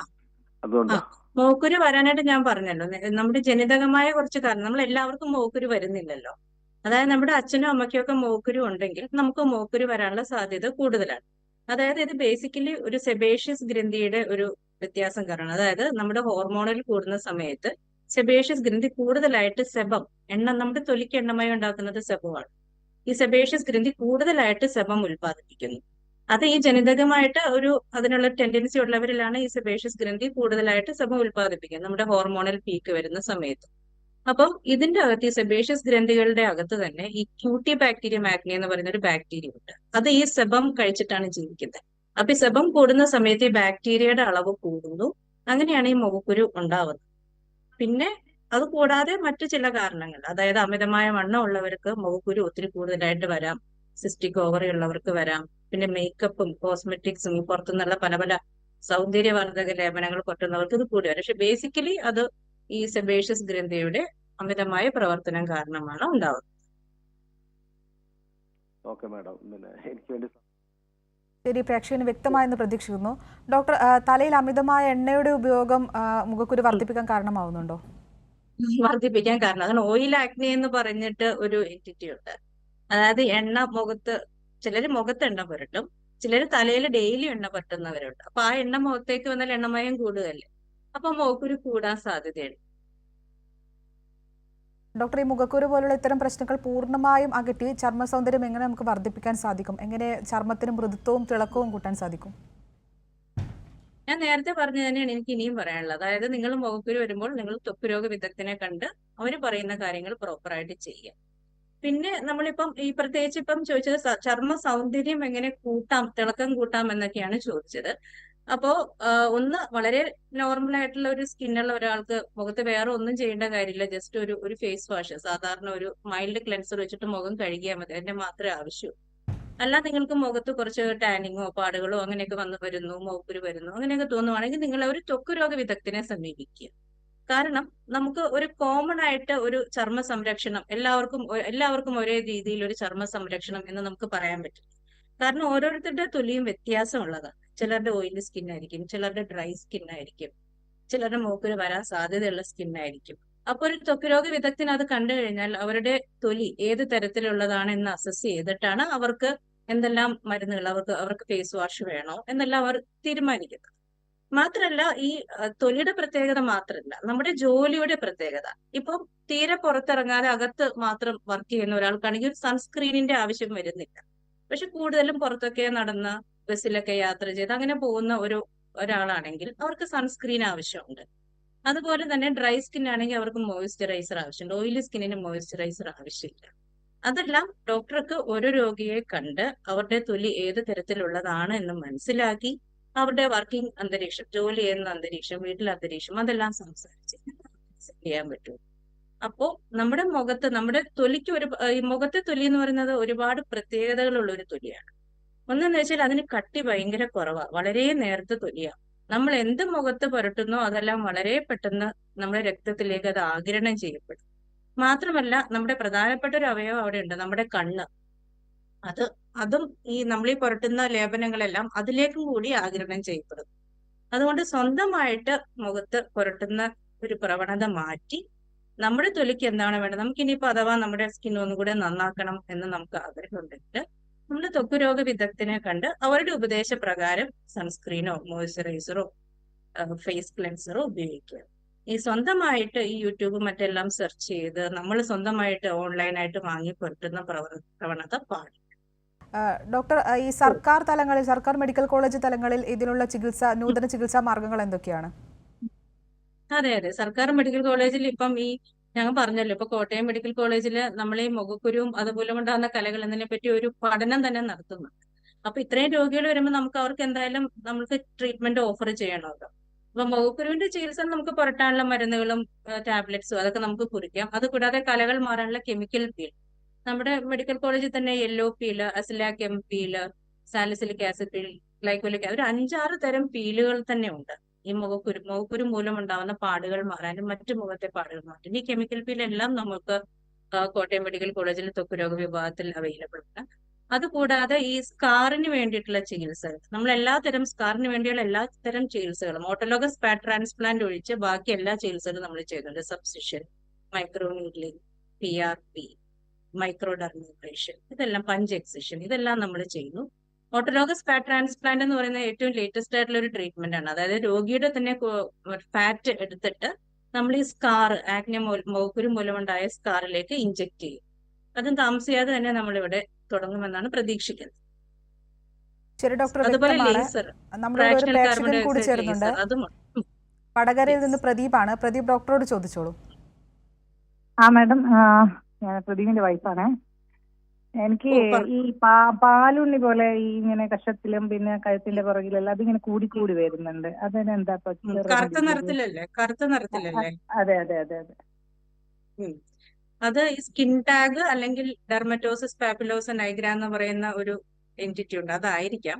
അതുകൊണ്ടാ. മൂക്കുരു വരാനായിട്ട് ഞാൻ പറഞ്ഞല്ലോ, നമ്മുടെ ജനിതകമായ കുറച്ച് കാരണം. നമ്മൾ എല്ലാവർക്കും മൂക്കുരു വരുന്നില്ലല്ലോ. അതായത് നമ്മുടെ അച്ഛനും അമ്മയ്ക്കും ഒക്കെ മൂക്കുരു ഉണ്ടെങ്കിൽ നമുക്ക് മൂക്കുരു വരാനുള്ള സാധ്യത കൂടുതലാണ്. അതായത് ഇത് ബേസിക്കലി ഒരു സെബേഷ്യസ് ഗ്രന്ഥിയുടെ ഒരു വ്യത്യാസം കാരണം. അതായത് നമ്മുടെ ഹോർമോണിൽ കൂടുന്ന സമയത്ത് സെബേഷ്യസ് ഗ്രന്ഥി കൂടുതലായിട്ട് സെബം, നമ്മുടെ തൊലിക്ക് എണ്ണമയം ഉണ്ടാക്കുന്നത് സെബമാണ്. ഈ സെബേഷ്യസ് ഗ്രന്ഥി കൂടുതലായിട്ട് സെബം ഉൽപ്പാദിപ്പിക്കുന്നു. അത് ഈ ജനിതകമായിട്ട് അതിനുള്ള ടെൻഡൻസി ഉള്ളവരിലാണ് ഈ സെബേഷ്യസ് ഗ്രന്ഥി കൂടുതലായിട്ട് സെബം ഉൽപ്പാദിപ്പിക്കുന്നത് നമ്മുടെ ഹോർമോണൽ പീക്ക് വരുന്ന സമയത്ത്. അപ്പം ഇതിന്റെ അകത്ത് ഈ സെബേഷ്യസ് ഗ്രന്ഥികളുടെ അകത്ത് തന്നെ ഈ ക്യൂട്ടി ബാക്ടീരിയം ആക്നെ എന്ന് പറയുന്ന ഒരു ബാക്ടീരിയ ഉണ്ട്. അത് ഈ സെബം കഴിച്ചിട്ടാണ് ജീവിക്കുന്നത്. അപ്പൊ ഈ സെബം കൂടുന്ന സമയത്ത് ഈ ബാക്ടീരിയയുടെ അളവ് കൂടുന്നു. അങ്ങനെയാണ് ഈ മുഖക്കുരു ഉണ്ടാവുന്നത്. പിന്നെ അത് കൂടാതെ മറ്റു ചില കാരണങ്ങൾ, അതായത് അമിതമായ വണ്ണം ഉള്ളവർക്ക് മുഖക്കുരു ഒത്തിരി കൂടുതലായിട്ട് വരാം. സിസ്റ്റിക് ഓവറി ഉള്ളവർക്ക് വരാം. പിന്നെ മേക്കപ്പും കോസ്മെറ്റിക്സും പുറത്തുനിന്നുള്ള പല പല സൗന്ദര്യവർദ്ധക ലേപനങ്ങൾ കൊട്ടുന്നവർക്ക് ഇത് കൂടി വരാം. പക്ഷെ ബേസിക്കലി അത് ഈ സെബേഷ്യസ് ഗ്രന്ഥിയുടെ അമിതമായ പ്രവർത്തനം കാരണമാണ് ഉണ്ടാവുന്നത്. ഓക്കെ മാഡം, പിന്നെ എനിക്ക് വേണ്ടി ശരി, പ്രേക്ഷകന് വ്യക്തമായെന്ന് പ്രതീക്ഷിക്കുന്നു. ഡോക്ടർ, തലയിൽ അമിതമായ എണ്ണയുടെ ഉപയോഗം മുഖക്കുരു വർദ്ധിപ്പിക്കാൻ കാരണമാവുന്നുണ്ടോ? വർദ്ധിപ്പിക്കാൻ കാരണം അതാണ് ഓയിൽ ആക്നെ എന്ന് പറഞ്ഞിട്ട് ഒരു എൻറ്റിറ്റി ഉണ്ട്. അതായത് എണ്ണ ചിലര് മുഖത്ത് എണ്ണ പുരട്ടും, ചിലര് തലയിൽ ഡെയിലി എണ്ണ പുരട്ടുന്നവരുണ്ട്. അപ്പൊ ആ എണ്ണ മുഖത്തേക്ക് വന്നാൽ എണ്ണമയം കൂടുതലല്ലേ, അപ്പൊ മുഖക്കുരു കൂടാൻ സാധ്യതയുണ്ട്. ഡോക്ടർ, ഈ മുഖക്കുരു പോലുള്ള ഇത്തരം പ്രശ്നങ്ങൾ പൂർണ്ണമായും അകറ്റി ചർമ്മ സൗന്ദര്യം എങ്ങനെ നമുക്ക് വർദ്ധിപ്പിക്കാൻ സാധിക്കും? എങ്ങനെ ചർമ്മത്തിന് മൃദുത്വവും തിളക്കവും കൂട്ടാൻ സാധിക്കും? ഞാൻ നേരത്തെ പറഞ്ഞു തന്നെയാണ് എനിക്ക് ഇനിയും പറയാനുള്ളത്. അതായത് നിങ്ങൾ മുഖക്കുരു വരുമ്പോൾ നിങ്ങൾ ത്വക്ക് രോഗ വിദഗ്ധനെ കണ്ട് അവർ പറയുന്ന കാര്യങ്ങൾ പ്രോപ്പറായിട്ട് ചെയ്യുക. പിന്നെ നമ്മളിപ്പം പ്രത്യേകിച്ച് ഇപ്പം ചോദിച്ചത് ചർമ്മ സൗന്ദര്യം എങ്ങനെ കൂട്ടാം, തിളക്കം കൂട്ടാം എന്നൊക്കെയാണ് ചോദിച്ചത്. അപ്പോ ഒന്ന് വളരെ നോർമൽ ആയിട്ടുള്ള ഒരു സ്കിന്നുള്ള ഒരാൾക്ക് മുഖത്ത് വേറെ ഒന്നും ചെയ്യേണ്ട കാര്യമില്ല. ജസ്റ്റ് ഒരു ഫേസ് വാഷ്, സാധാരണ ഒരു മൈൽഡ് ക്ലെൻസർ വെച്ചിട്ട് മുഖം കഴുകിയാൽ മതി. അതിന്റെ മാത്രമേ ആവശ്യമുള്ളൂ. അല്ല നിങ്ങൾക്ക് മുഖത്ത് കുറച്ച് ടാനിങ്ങോ പാടുകളോ അങ്ങനെയൊക്കെ വരുന്നു, മുഖക്കുരു വരുന്നു, അങ്ങനെയൊക്കെ തോന്നുവാണെങ്കിൽ നിങ്ങൾ ഒരു ത്വക്ക് രോഗ വിദഗ്ധനെ സമീപിക്കുക. കാരണം നമുക്ക് ഒരു കോമൺ ആയിട്ട് ഒരു ചർമ്മ സംരക്ഷണം എല്ലാവർക്കും ഒരേ രീതിയിൽ ഒരു ചർമ്മ സംരക്ഷണം എന്ന് നമുക്ക് പറയാൻ പറ്റില്ല. കാരണം ഓരോരുത്തരുടെ തൊലിയും വ്യത്യാസമുള്ളതാണ്. ചിലരുടെ ഓയിലി സ്കിൻ ആയിരിക്കും, ചിലരുടെ ഡ്രൈ സ്കിൻ ആയിരിക്കും, ചിലരുടെ മൂക്കിന് വരാൻ സാധ്യതയുള്ള സ്കിൻ ആയിരിക്കും. അപ്പൊ ഒരു ത്വക്ക് രോഗ വിദഗ്ധന് അത് കണ്ടു കഴിഞ്ഞാൽ അവരുടെ തൊലി ഏത് തരത്തിലുള്ളതാണ് എന്ന് അസസ് ചെയ്തിട്ടാണ് അവർക്ക് എന്തെല്ലാം മരുന്നുകൾ അവർക്ക് ഫേസ് വാഷ് വേണോ എന്നെല്ലാം അവർ തീരുമാനിക്കുന്നത്. മാത്രല്ല ഈ തൊലിയുടെ പ്രത്യേകത മാത്രമല്ല, നമ്മുടെ ജോലിയുടെ പ്രത്യേകത. ഇപ്പം തീരെ പുറത്തിറങ്ങാതെ അകത്ത് മാത്രം വർക്ക് ചെയ്യുന്ന ഒരാൾക്കാണെങ്കിൽ സൺസ്ക്രീനിന്റെ ആവശ്യം വരുന്നില്ല. പക്ഷെ കൂടുതലും പുറത്തൊക്കെ നടന്ന് ബസ്സിലൊക്കെ യാത്ര ചെയ്ത് അങ്ങനെ പോകുന്ന ഒരാളാണെങ്കിൽ അവർക്ക് സൺസ്ക്രീൻ ആവശ്യമുണ്ട്. അതുപോലെ തന്നെ ഡ്രൈ സ്കിൻ ആണെങ്കിൽ അവർക്ക് മോയിസ്ചറൈസർ ആവശ്യമുണ്ട്. ഓയിലി സ്കിന്നിന് മോയിസ്ചറൈസർ ആവശ്യമില്ല. അതെല്ലാം ഡോക്ടർക്ക് ഓരോ രോഗിയെ കണ്ട് അവരുടെ തൊലി ഏത് തരത്തിലുള്ളതാണ് എന്ന് മനസ്സിലാക്കി അവരുടെ വർക്കിംഗ് അന്തരീക്ഷം, ജോലി ചെയ്യുന്ന അന്തരീക്ഷം, വീട്ടിലെ അന്തരീക്ഷം അതെല്ലാം സംസാരിച്ച് ചെയ്യാൻ പറ്റും. അപ്പോ നമ്മുടെ മുഖത്ത്, നമ്മുടെ തൊലിക്ക് ഈ മുഖത്തെ തൊലി എന്ന് പറയുന്നത് ഒരുപാട് പ്രത്യേകതകളുള്ള ഒരു തൊലിയാണ്. ഒന്നെന്ന് വെച്ചാൽ അതിന് കട്ടി ഭയങ്കര കുറവാണ്, വളരെ നേർത്ത തൊലിയാണ്. നമ്മൾ എന്ത് മുഖത്ത് പുരട്ടുന്നോ അതെല്ലാം വളരെ പെട്ടെന്ന് നമ്മുടെ രക്തത്തിലേക്ക് അത് ആഗിരണം ചെയ്യപ്പെടും. മാത്രമല്ല നമ്മുടെ പ്രധാനപ്പെട്ട ഒരു അവയവം അവിടെ ഉണ്ട്, നമ്മുടെ കണ്ണ്. അതും ഈ നമ്മൾ ഈ പുരട്ടുന്ന ലേപനങ്ങളെല്ലാം അതിലേക്കും കൂടി ആഗിരണം ചെയ്യപ്പെടും. അതുകൊണ്ട് സ്വന്തമായിട്ട് മുഖത്ത് പുരട്ടുന്ന ഒരു പ്രവണത മാറ്റി നമ്മുടെ തൊലിക്ക് എന്താണ് വേണ്ടത്, നമുക്ക് ഇനിയിപ്പോ അഥവാ നമ്മുടെ സ്കിൻ ഒന്നും കൂടെ നന്നാക്കണം എന്ന് നമുക്ക് ആഗ്രഹമുണ്ടെങ്കിൽ നമ്മൾ ത്വക്ക് രോഗ വിദഗ്ധനെ കണ്ട് അവരുടെ ഉപദേശപ്രകാരം സൺസ്ക്രീനോ മോയിസ്ചറൈസറോ ഫേസ് ക്ലെൻസറോ ഉപയോഗിക്കുക. ഈ സ്വന്തമായിട്ട് ഈ യൂട്യൂബ് മറ്റെല്ലാം സെർച്ച് ചെയ്ത് നമ്മൾ സ്വന്തമായിട്ട് ഓൺലൈനായിട്ട് വാങ്ങി പുരട്ടുന്ന പ്രവണത പാടില്ല. ഡോക്ടർ, ഈ സർക്കാർ തലങ്ങളിൽ, സർക്കാർ മെഡിക്കൽ കോളേജ് തലങ്ങളിൽ ഇതിനുള്ള നൂതന ചികിത്സാ മാർഗങ്ങൾ എന്തൊക്കെയാണ്? അതെ, സർക്കാർ മെഡിക്കൽ കോളേജിൽ ഇപ്പം ഞങ്ങൾ പറഞ്ഞല്ലോ, ഇപ്പൊ കോട്ടയം മെഡിക്കൽ കോളേജിൽ നമ്മൾ ഈ മുഖക്കുരുവും അതുപോലെ ഉണ്ടാകുന്ന കലകൾ എന്നതിനെ പറ്റി ഒരു പഠനം തന്നെ നടത്തുന്നുണ്ട്. അപ്പൊ ഇത്രയും രോഗികൾ വരുമ്പോൾ അവർക്ക് എന്തായാലും നമുക്ക് ട്രീറ്റ്മെന്റ് ഓഫർ ചെയ്യണമല്ലോ. അപ്പൊ മുഖക്കുരുവിന്റെ ചികിത്സ നമുക്ക് പുരട്ടാനുള്ള മരുന്നുകളും ടാബ്ലറ്റ്സും അതൊക്കെ നമുക്ക് കുറിക്കാം. അതുകൂടാതെ കലകൾ മാറാനുള്ള കെമിക്കൽ പീൽ നമ്മുടെ മെഡിക്കൽ കോളേജിൽ തന്നെ യെല്ലോ പീല്, അസിലാക് എം peel, salicylic acid peel, glycolic, ഒരു 5-6 തരം പീലുകൾ തന്നെ ഉണ്ട് ഈ മുഖക്കുരു മൂലം ഉണ്ടാവുന്ന പാടുകൾ മാറാനും മറ്റു മുഖത്തെ പാടുകൾ മാറ്റാനും. ഈ കെമിക്കൽ പീൽ എല്ലാം നമുക്ക് കോട്ടയം മെഡിക്കൽ കോളേജിൽ ത്വക്ക് രോഗ വിഭാഗത്തിൽ അവൈലബിൾ ആണ്. അതുകൂടാതെ ഈ സ്കാറിന് വേണ്ടിയിട്ടുള്ള ചികിത്സകൾ, നമ്മൾ എല്ലാത്തരം സ്കാറിന് വേണ്ടിയുള്ള എല്ലാത്തരം ചികിത്സകളും ഓട്ടോലോഗസ് ഫാറ്റ് ട്രാൻസ്പ്ലാന്റ് ഒഴിച്ച് ബാക്കി എല്ലാ ചികിത്സകളും നമ്മൾ ചെയ്യുന്നുണ്ട്. സബ്സിഷൻ, മൈക്രോ നീഡ്ലിംഗ്, PRP, മൈക്രോഡർമേബ്രേഷൻ, ഇതെല്ലാം പഞ്ച് എക്സിഷൻ, ഇതെല്ലാം നമ്മൾ ചെയ്യുന്നു. ഓട്ടോലോഗസ് ഫാറ്റ് ട്രാൻസ്പ്ലാന്റ് എന്ന് പറയുന്ന ഏറ്റവും ലേറ്റസ്റ്റ് ആയിട്ടുള്ള ഒരു ട്രീറ്റ്മെന്റ് ആണ്. അതായത് രോഗിയുടെ തന്നെ ഫാറ്റ് എടുത്തിട്ട് നമ്മൾ ഈ സ്കാർ, ആക്നെ മുഖക്കുരു മൂലമുണ്ടായ സ്കാറിലേക്ക് ഇഞ്ചെക്ട് ചെയ്യും. അതും താമസിയാതെ തന്നെ നമ്മളിവിടെ തുടങ്ങുമെന്നാണ് പ്രതീക്ഷിക്കുന്നത്. ശരി ഡോക്ടർ, അതുപോലെ വ്യക്തമാണ്. ലേസർ, നമ്മളോട് ഒരു പ്രേക്ഷകൻ കൂടി ചേരുന്നുണ്ട്. അതും വടകരയിൽ നിന്ന് പ്രദീപാണ്. പ്രദീപ്, ഡോക്ടറോട് ചോദിച്ചോളൂ. മാഡം, ഞാൻ പ്രദീപിന്റെ വൈഫാണ്. എനിക്ക് ഈ പാലുണ്ണി പോലെ ഈ ഇങ്ങനെ കഷത്തിലും പിന്നെ കഴുത്തിന്റെ പുറകിലെല്ലാം അതിങ്ങനെ കൂടി കൂടി വരുന്നുണ്ട്. അതിനെന്താ? കറുത്ത നിറത്തിലല്ലേ? അതെ അതെ അതെ അതെ. അത് ഈ സ്കിൻ ടാഗ് അല്ലെങ്കിൽ ഡെർമറ്റോസിസ് പാപ്പിലോസ നൈഗ്ര എന്ന് പറയുന്ന ഒരു എൻറ്റിറ്റി ഉണ്ട്, അതായിരിക്കാം.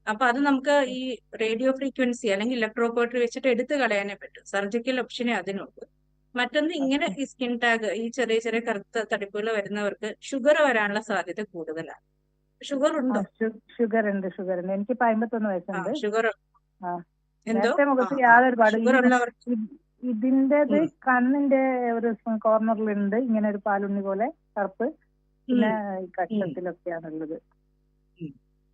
അപ്പൊ അത് നമുക്ക് ഈ റേഡിയോ ഫ്രീക്വൻസി അല്ലെങ്കിൽ ഇലക്ട്രോപോട്ടറി വെച്ചിട്ട് എടുത്തു കളയാനേ പറ്റും. സർജിക്കൽ ഓപ്ഷനെ അതിനുള്ളൂ. മറ്റൊന്ന്, ഇങ്ങനെ ഈ സ്കിൻ ടാഗ്, ഈ ചെറിയ ചെറിയ കറുത്ത തടിപ്പുകൾ വരുന്നവർക്ക് ഷുഗർ വരാനുള്ള സാധ്യത കൂടുതലാണ്. ഷുഗർ ഉണ്ടോ? ഷുഗർ ഉണ്ട്. എനിക്ക് 51 വയസ്സുണ്ട്. ഷുഗർ മുഖത്ത് യാതൊരു പാടും. ഇതിൻ്റെത് കണ്ണിന്റെ ഒരു കോർണറിലുണ്ട് ഇങ്ങനെ ഒരു പാലുണ്ണി പോലെ കറുപ്പ്, പിന്നെ കക്ഷത്തിലൊക്കെയാണുള്ളത്.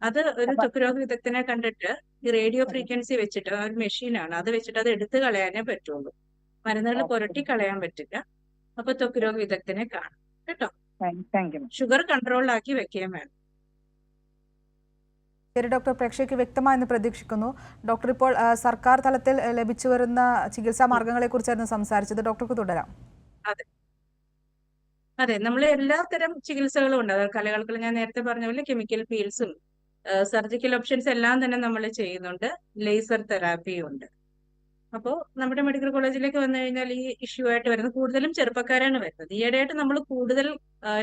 അത് ഒരു ത്വക്ക് രോഗ വിദഗ്ധനെ കണ്ടിട്ട് ഈ റേഡിയോ ഫ്രീക്വൻസി വെച്ചിട്ട്, ഒരു മെഷീനാണ്, അത് വെച്ചിട്ട് അത് എടുത്തു കളയാനേ പറ്റുള്ളൂ. മരുന്നുകൾ പുരട്ടി കളയാൻ പറ്റില്ല. അപ്പൊ ത്വക്ക് രോഗ വിദഗ്ധനെ കാണും കേട്ടോ. ഷുഗർ കൺട്രോളിലാക്കി വെക്കുകയും വേണം. ശരി ഡോക്ടർ, പ്രേക്ഷകർക്ക് വ്യക്തമായെന്ന് പ്രതീക്ഷിക്കുന്നു. ഡോക്ടർ, ഇപ്പോൾ സർക്കാർ തലത്തിൽ ലഭിച്ചു വരുന്ന ചികിത്സാ മാർഗങ്ങളെ കുറിച്ചായിരുന്നു സംസാരിച്ചത്. ഡോക്ടർക്ക് തുടരാം. അതെ, നമ്മൾ എല്ലാത്തരം ചികിത്സകളും ഉണ്ട്. അതായത് കലകൾക്ക് ഞാൻ നേരത്തെ പറഞ്ഞ പോലെ കെമിക്കൽ പീൽസും സർജിക്കൽ ഓപ്ഷൻസ് എല്ലാം തന്നെ നമ്മൾ ചെയ്യുന്നുണ്ട്. ലേസർ തെറാപ്പിയും ഉണ്ട്. അപ്പോൾ നമ്മുടെ മെഡിക്കൽ കോളേജിലേക്ക് വന്നു കഴിഞ്ഞാൽ ഈ ഇഷ്യൂ ആയിട്ട് വരുന്നത് കൂടുതലും ചെറുപ്പക്കാരാണ് വരുന്നത്. ഈയിടെയായിട്ട് നമ്മൾ കൂടുതൽ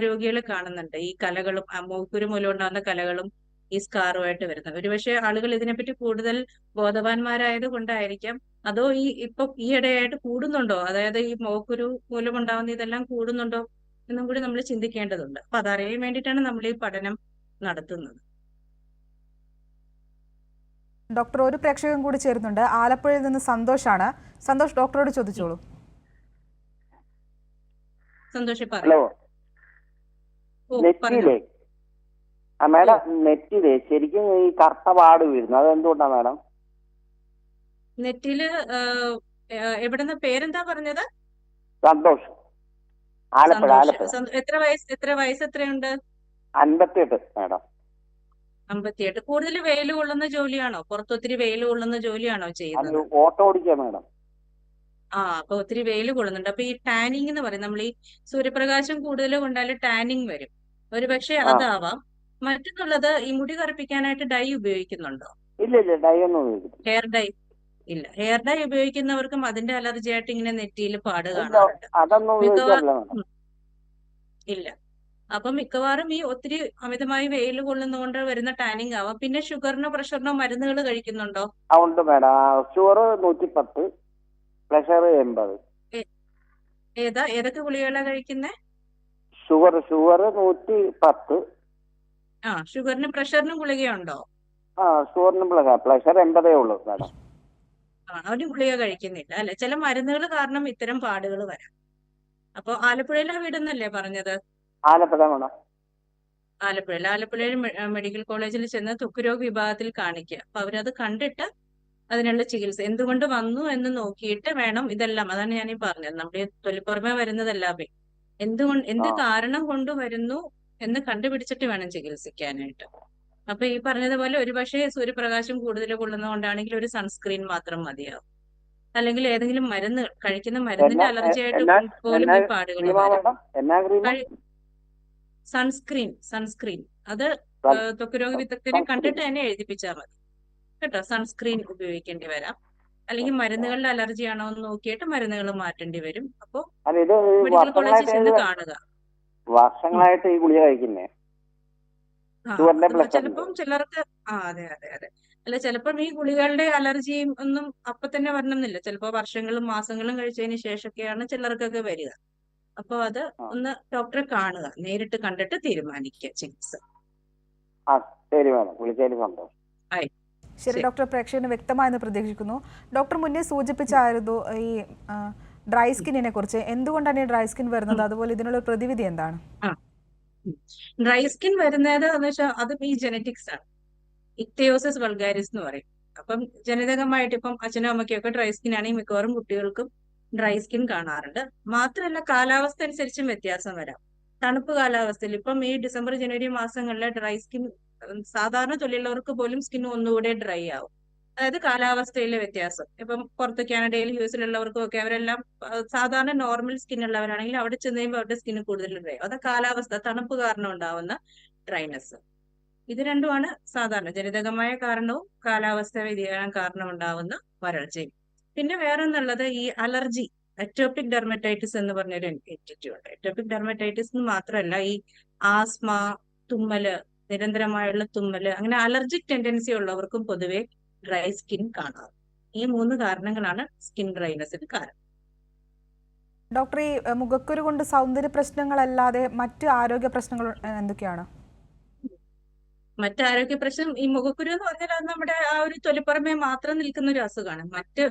രോഗികളെ കാണുന്നുണ്ട് ഈ കലകളും മുഖക്കുരു മൂലം ഉണ്ടാകുന്ന കലകളും ഈ സ്കാറുമായിട്ട് വരുന്നത്. ഒരുപക്ഷെ ആളുകൾ ഇതിനെപ്പറ്റി കൂടുതൽ ബോധവാന്മാരായത് കൊണ്ടായിരിക്കാം. അതോ ഇപ്പൊ ഈയിടെയായിട്ട് കൂടുന്നുണ്ടോ, അതായത് ഈ മുഖക്കുരു മൂലം ഉണ്ടാകുന്ന ഇതെല്ലാം കൂടുന്നുണ്ടോ എന്നും കൂടി നമ്മൾ ചിന്തിക്കേണ്ടതുണ്ട്. അപ്പൊ അതറിയാൻ വേണ്ടിയിട്ടാണ് നമ്മൾ ഈ പഠനം നടത്തുന്നത്. ഡോക്ടർ, ഒരു പ്രേക്ഷകൻ കൂടി ചേരുന്നുണ്ട്. ആലപ്പുഴയിൽ നിന്ന് സന്തോഷാണ്. സന്തോഷ്, ഡോക്ടറോട് ചോദിച്ചോളൂ. സന്തോഷ് പറയൂ. ഹലോ, ഓ പറഞ്ഞോ. നെറ്റിയിലെ മാഡം നെറ്റിയിലെ ശരിക്കും ഈ കറുത്ത പാട് വീഴുന്നു, അത് എന്തുകൊണ്ടാ മാഡം? നെറ്റില് എവിടുന്ന പേരെന്താ പറഞ്ഞത്? സന്തോഷ്, ആലപ്പുഴ. സന്തോഷ്. എത്ര വയസ്സ് എത്രയുണ്ട്? 58 മാഡം. 58. കൂടുതൽ വെയിൽ കൊള്ളുന്ന ജോലിയാണോ? പുറത്ത് ഒത്തിരി വെയിൽ കൊള്ളുന്ന ജോലിയാണോ അത് ചെയ്യുന്നത്? ഓട്ടോ ഓടിക്കുക മാഡം. അപ്പൊ ഒത്തിരി വെയിൽ കൊള്ളുന്നുണ്ട്. അപ്പൊ ഈ ടാനിങ് എന്ന് പറയും, നമ്മൾ ഈ സൂര്യപ്രകാശം കൂടുതൽ കൊണ്ടാൽ ടാനിങ് വരും. ഒരുപക്ഷെ ആ അതാവാം. മറ്റൊന്നുള്ളത്, ഈ മുടി കറുപ്പിക്കാനായിട്ട് ഡൈ ഉപയോഗിക്കുന്നുണ്ടോ? ഇല്ല, ഡൈ ഒന്നും ഉപയോഗിക്കുന്നില്ല. ഹെയർ ഡൈ ഇല്ല. ഹെയർ ഡൈ ഉപയോഗിക്കുന്നവർക്കും അതിന്റെ അലർജി ആയിട്ട് ഇങ്ങനെ നെറ്റിയിൽ പാട് ഇല്ല, കാണാറുണ്ട്. അതൊന്നും ഉപയോഗിക്കാറില്ല മാഡം. ഇല്ല. അപ്പൊ മിക്കവാറും ഈ ഒത്തിരി അമിതമായി വെയിൽ കൊള്ളുന്നതുകൊണ്ട് വരുന്ന ടാനിങ് ആവാം. പിന്നെ ഷുഗറിനോ പ്രഷറിനോ മരുന്നുകൾ കഴിക്കുന്നുണ്ടോ? ഉണ്ട് മാഡം. Sugar 110, pressure 80. ഏതൊക്കെ ഗുളികകളാ കഴിക്കുന്നേ? ഷുഗർ 110. ഷുഗറിനും പ്രഷറിനും ഗുളികയുണ്ടോ? ഷുഗറിനും പ്രഷർ 80 ഉള്ളൂ മാഡം. ഒരു ഗുളിക കഴിക്കുന്നില്ല അല്ലെ? ചില മരുന്നുകൾ കാരണം ഇത്തരം പാടുകൾ വരാം. അപ്പൊ ആലപ്പുഴയിലാ വീടെന്നല്ലേ പറഞ്ഞത്? ആലപ്പുഴ മാഡം. ആലപ്പുഴയിൽ മെഡിക്കൽ കോളേജിൽ ചെന്ന് ത്വക്ക് രോഗ വിഭാഗത്തിൽ കാണിക്കുക. അപ്പൊ അവരത് കണ്ടിട്ട് അതിനുള്ള ചികിത്സ എന്തുകൊണ്ട് വന്നു എന്ന് നോക്കിയിട്ട് വേണം ഇതെല്ലാം. അതാണ് ഞാൻ ഈ പറഞ്ഞത്, നമ്മുടെ തൊലിപ്പുറമെ വരുന്നതല്ലാതെ എന്ത് കാരണം കൊണ്ട് വരുന്നു എന്ന് കണ്ടുപിടിച്ചിട്ട് വേണം ചികിത്സിക്കാനായിട്ട്. അപ്പൊ ഈ പറഞ്ഞതുപോലെ ഒരുപക്ഷെ സൂര്യപ്രകാശം കൂടുതൽ കൊള്ളുന്നതുകൊണ്ടാണെങ്കിൽ ഒരു സൺസ്ക്രീൻ മാത്രം മതിയാവും. അല്ലെങ്കിൽ ഏതെങ്കിലും കഴിക്കുന്ന മരുന്നിന്റെ അലർജി ആയിട്ട് പോലും ഈ പാടുകൾ വരാം. സൺസ്ക്രീൻ അത് ത്വക്ക് രോഗ വിദഗ്ധനെ കണ്ടിട്ട് തന്നെ എഴുതിപ്പിച്ചാൽ മതി കേട്ടോ. സൺസ്ക്രീൻ ഉപയോഗിക്കേണ്ടി വരാം. അല്ലെങ്കിൽ മരുന്നുകളുടെ അലർജി ആണോ എന്ന് നോക്കിയിട്ട് മരുന്നുകൾ മാറ്റേണ്ടി വരും. അപ്പോ മെഡിക്കൽ കോളേജിൽ ചെന്ന് കാണുക. വർഷങ്ങളായിട്ട് ഈ ഗുളിക കഴിക്കുന്നേ. ചിലപ്പം ചിലർക്ക് അതെ. അല്ല, ചിലപ്പം ഈ ഗുളികളുടെ അലർജിയും ഒന്നും അപ്പൊ തന്നെ വരണമെന്നില്ല. ചിലപ്പോ വർഷങ്ങളും മാസങ്ങളും കഴിച്ചതിന് ശേഷമൊക്കെയാണ് ചിലർക്കൊക്കെ വരിക. അപ്പൊ അത് ഒന്ന് ഡോക്ടറെ കാണുക, നേരിട്ട് കണ്ടിട്ട് തീരുമാനിക്കുക ചികിത്സ. ശരി മാഡം, വിളിച്ചതിന് സന്തോഷം. ശരി ഡോക്ടർ, പ്രേക്ഷകന് വ്യക്തമായെന്ന് പ്രതീക്ഷിക്കുന്നു. ഡോക്ടർ മുന്നേ സൂചിപ്പിച്ചായിരുന്നു ഈ ഡ്രൈ സ്കിന്നിനെ കുറിച്ച്. എന്തുകൊണ്ടാണ് ഈ ഡ്രൈ സ്കിൻ വരുന്നത്, അതുപോലെ ഇതിനുള്ള പ്രതിവിധി എന്താണ്? ഡ്രൈ സ്കിൻ വരുന്നത് എന്ന് വെച്ചാൽ അത് ഈ ജനറ്റിക്സ് ആണ്. ഇക്തിയോസിസ് വൾഗാരിസ് എന്ന് പറയും. അപ്പം ജനിതകമായിട്ട് ഇപ്പം അച്ഛനും അമ്മയ്ക്കും ഒക്കെ ഡ്രൈ സ്കിൻ ആണെങ്കിൽ മിക്കവാറും കുട്ടികൾക്കും ഡ്രൈ സ്കിൻ കാണാറുണ്ട്. മാത്രമല്ല, കാലാവസ്ഥ അനുസരിച്ചും വ്യത്യാസം വരാം. തണുപ്പ് കാലാവസ്ഥയിൽ ഇപ്പം ഈ ഡിസംബർ ജനുവരി മാസങ്ങളിലെ ഡ്രൈ സ്കിൻ സാധാരണ തൊലിയുള്ളവർക്ക് പോലും സ്കിൻ ഒന്നുകൂടെ ഡ്രൈ ആവും. അതായത് കാലാവസ്ഥയിലെ വ്യത്യാസം. ഇപ്പം പുറത്ത് കാനഡയിൽ യുഎസിലുള്ളവർക്കും ഒക്കെ അവരെല്ലാം സാധാരണ നോർമൽ സ്കിൻ ഉള്ളവരാണെങ്കിൽ അവിടെ ചെന്ന് കഴിയുമ്പോൾ അവരുടെ സ്കിൻ കൂടുതൽ ഡ്രൈ ആവും. അത് കാലാവസ്ഥ, തണുപ്പ് കാരണം ഉണ്ടാവുന്ന ഡ്രൈനെസ്. ഇത് രണ്ടുമാണ് സാധാരണ ജനിതകമായ കാരണവും കാലാവസ്ഥ വ്യതിയാനം കാരണം ഉണ്ടാവുന്ന വരൾച്ചയും. പിന്നെ വേറൊന്നുള്ളത് ഈ അലർജി, അറ്റോപിക് ഡെർമറ്റൈറ്റിസ് എന്ന് പറഞ്ഞൊരു എൻറ്റിറ്റി ഉണ്ട്. അറ്റോപിക് ഡെർമറ്റൈറ്റിസ് എന്ന് മാത്രമല്ല, ഈ ആസ്മ, തുമ്മല്, നിരന്തരമായുള്ള തുമ്മല്, അങ്ങനെ അലർജിക് ടെൻഡൻസി ഉള്ളവർക്കും പൊതുവെ ഡ്രൈ സ്കിൻ കാണാം. ഈ 3 കാരണങ്ങളാണ് സ്കിൻ ഡ്രൈനെസ്സിന് കാരണം. ഡോക്ടർ, ഈ മുഖക്കുരു കൊണ്ട് സൗന്ദര്യ പ്രശ്നങ്ങളല്ലാതെ മറ്റ് ആരോഗ്യ പ്രശ്നങ്ങൾ എന്തൊക്കെയാണ്? മറ്റ് ആരോഗ്യ പ്രശ്നം, ഈ മുഖക്കുരു എന്ന് പറഞ്ഞാൽ അത് നമ്മുടെ ആ ഒരു തൊലിപ്പുറമെ മാത്രം നിൽക്കുന്ന ഒരു അസുഖമാണ്. മറ്റ്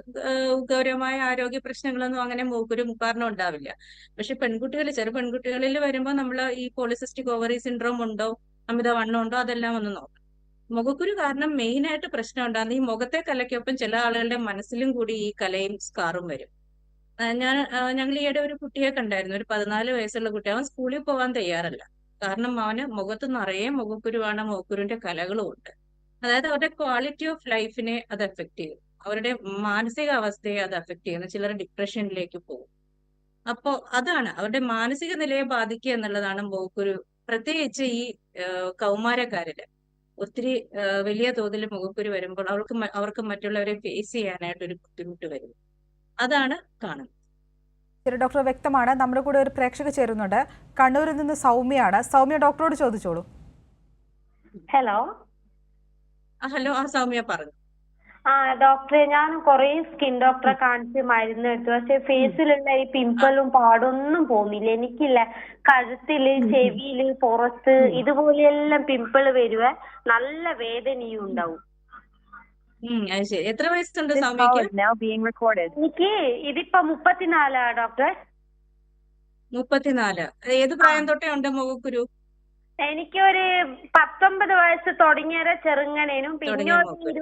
ഗൗരവമായ ആരോഗ്യ പ്രശ്നങ്ങളൊന്നും അങ്ങനെ മുഖക്കുരു കാരണം ഉണ്ടാവില്ല. പക്ഷെ ചെറു പെൺകുട്ടികളിൽ വരുമ്പോൾ നമ്മൾ ഈ പോളിസിസ്റ്റിക് ഓവറി സിൻഡ്രോം ഉണ്ടോ, അമിതവണ്ണം ഉണ്ടോ, അതെല്ലാം ഒന്ന് നോക്കണം. മുഖക്കുരു കാരണം മെയിൻ ആയിട്ട് പ്രശ്നം ഉണ്ടാകുന്നത് ഈ മുഖത്തെ കലയ്ക്കൊപ്പം ചില ആളുകളുടെ മനസ്സിലും കൂടി ഈ കലയും സ്കാറും വരും. ഞങ്ങൾ ഈയിടെ ഒരു കുട്ടിയെ കണ്ടായിരുന്നു, ഒരു 14 വയസ്സുള്ള കുട്ടി. അവൻ സ്കൂളിൽ പോകാൻ തയ്യാറല്ല. കാരണം അവന് മുഖത്ത് നിറയെ മുഖക്കുരുവാണ്, മുഖക്കുരുവിന്റെ കലകളും ഉണ്ട്. അതായത് അവരുടെ ക്വാളിറ്റി ഓഫ് ലൈഫിനെ അത് എഫക്ട് ചെയ്യും, അവരുടെ മാനസികാവസ്ഥയെ അത് എഫക്ട് ചെയ്യുന്നു. ചിലർ ഡിപ്രഷനിലേക്ക് പോകും. അപ്പോ അതാണ് അവരുടെ മാനസിക നിലയെ ബാധിക്കുക എന്നുള്ളതാണ് മുഖക്കുരു. പ്രത്യേകിച്ച് ഈ കൗമാരക്കാരില് ഒത്തിരി വലിയ തോതിൽ മുഖക്കുരു വരുമ്പോൾ അവർക്ക് മറ്റുള്ളവരെ ഫേസ് ചെയ്യാനായിട്ട് ഒരു ബുദ്ധിമുട്ട് വരും. അതാണ് കാണുന്നത്. ശരി ഡോക്ടർ, വ്യക്തമാണ്. നമ്മുടെ കൂടെ ഒരു പ്രേക്ഷക ചേരുന്നുണ്ട്. കണ്ണൂരിൽ നിന്ന് സൗമ്യയാണ്. സൗമ്യ, ഡോക്ടറോട് ചോദിച്ചോളൂ. ഹലോ. സൗമ്യ പറഞ്ഞു. ഡോക്ടറെ, ഞാൻ കുറെ സ്കിൻ ഡോക്ടറെ കാണിച്ച് മരുന്ന് എടുത്തു. പക്ഷെ ഫേസിലുള്ള ഈ പിമ്പിളും പാടൊന്നും പോകുന്നില്ല. എനിക്കില്ല, കഴുത്തില്, ചെവിയില്, പുറത്ത് ഇതുപോലെയെല്ലാം പിമ്പിള് വരുവേ. നല്ല വേദനയും ഉണ്ടാവും. എത്ര വയസ്സുണ്ട് സൗമ്യക്ക്? എനിക്ക് ഇതിപ്പോ 34 ഡോക്ടറെ. 34. ഏത് പ്രായം തൊട്ടേ ഉണ്ട് മുഖക്കുരു? എനിക്കൊരു 19 വയസ്സ് തുടങ്ങിയ ചെറുങ്ങനേനും പിന്നെ തുടങ്ങിയ ഒരു മുഖക്കുരു.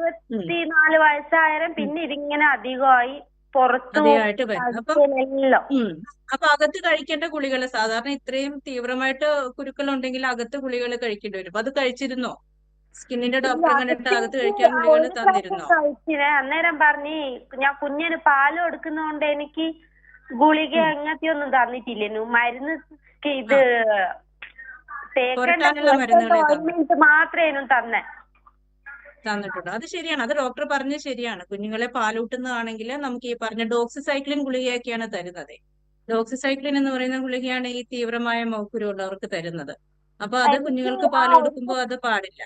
24 വയസ്സായാലും പിന്നെ ഇതിങ്ങനെ അധികമായി പുറത്തു അധികമായിട്ട് വരും. അപ്പം എല്ലാം. അപ്പൊ അകത്ത് കഴിക്കേണ്ട ഗുളികൾ സാധാരണ ഇത്രയും തീവ്രമായിട്ട് കുരുക്കൾ ഉണ്ടെങ്കിൽ അകത്ത് ഗുളികൾ കഴിക്കേണ്ടി വരും. അത് കഴിച്ചിരുന്നോ? സ്കിന്നിന്റെ ഡോക്ടറെ കണ്ടിട്ട് അകത്ത് കഴിക്കാൻ ഗുളികൾ ഒരു പ്രാവശ്യം തന്നിരുന്നോ? കഴിച്ചിനെ അന്നേരം പറഞ്ഞ് ഞാൻ കുഞ്ഞിന് പാല് കൊടുക്കുന്നോണ്ട് എനിക്ക് ഗുളിക അങ്ങനത്തെ ഒന്നും തന്നിട്ടില്ലേനു. മരുന്ന് ഇത് തേക്കേണ്ട പുരട്ടാനുള്ള മരുന്നുകളെ തന്നു ഓയിൻമെന്റ് മാത്രമേനും തന്നെ. തന്നിട്ടുണ്ട്. അത് ശരിയാണ്. അത് ഡോക്ടർ പറഞ്ഞത് ശരിയാണ്. കുഞ്ഞുങ്ങളെ പാലൂട്ടുന്നതാണെങ്കിൽ നമുക്ക് ഈ പറഞ്ഞ ഡോക്സിസൈക്ലിൻ ഗുളികയൊക്കെയാണ് തരുന്നത്. ഡോക്സിസൈക്ലിൻ എന്ന് പറയുന്ന ഗുളികയാണ് ഈ തീവ്രമായ മുഖക്കുരു ഉള്ളവർക്ക് തരുന്നത്. അപ്പൊ അത് കുഞ്ഞുങ്ങൾക്ക് പാൽ കൊടുക്കുമ്പോൾ അത് പാടില്ല.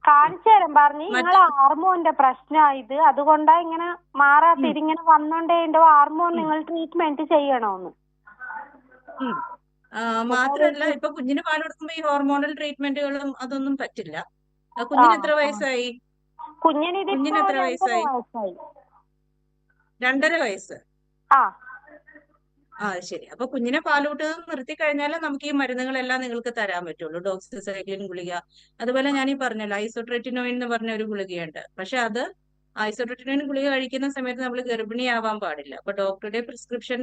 കാണിച്ചു തരാൻ പറഞ്ഞു നിങ്ങളെ ഹാർമോണിന്റെ പ്രശ്നമായത് അതുകൊണ്ടാ ഇങ്ങനെ മാറാത്ത ഇതിങ്ങനെ വന്നോണ്ടേ ഹാർമോൺ നിങ്ങൾ ട്രീറ്റ്മെന്റ് ചെയ്യണോന്ന്. മാത്രല്ല ഇപ്പൊ കുഞ്ഞിന് പാൽ കൊടുക്കുമ്പോ ഈ ഹോർമോണൽ ട്രീറ്റ്മെന്റുകളും അതൊന്നും പറ്റില്ല. കുഞ്ഞിന് എത്ര വയസ്സായി? കുഞ്ഞിന് എത്ര വയസ്സായി? 2.5 വയസ്സ്. ശരി. അപ്പൊ കുഞ്ഞിനെ പാലൂട്ടുന്നത് നിർത്തി കഴിഞ്ഞാൽ നമുക്ക് ഈ മരുന്നുകളെല്ലാം നിങ്ങൾക്ക് തരാൻ പറ്റുള്ളൂ. ഡോക്സിസൈക്ലിൻ ഗുളിക, അതുപോലെ ഞാൻ ഈ പറഞ്ഞല്ലോ ഐസോട്രെറ്റിനോയിൻ എന്ന് പറഞ്ഞ ഒരു ഗുളികയുണ്ട്. പക്ഷെ അത് ഐസോട്രെറ്റിനോയിൻ ഗുളിക കഴിക്കുന്ന സമയത്ത് നമ്മൾ ഗർഭിണിയാവാൻ പാടില്ല. അപ്പൊ ഡോക്ടറുടെ പ്രിസ്ക്രിപ്ഷൻ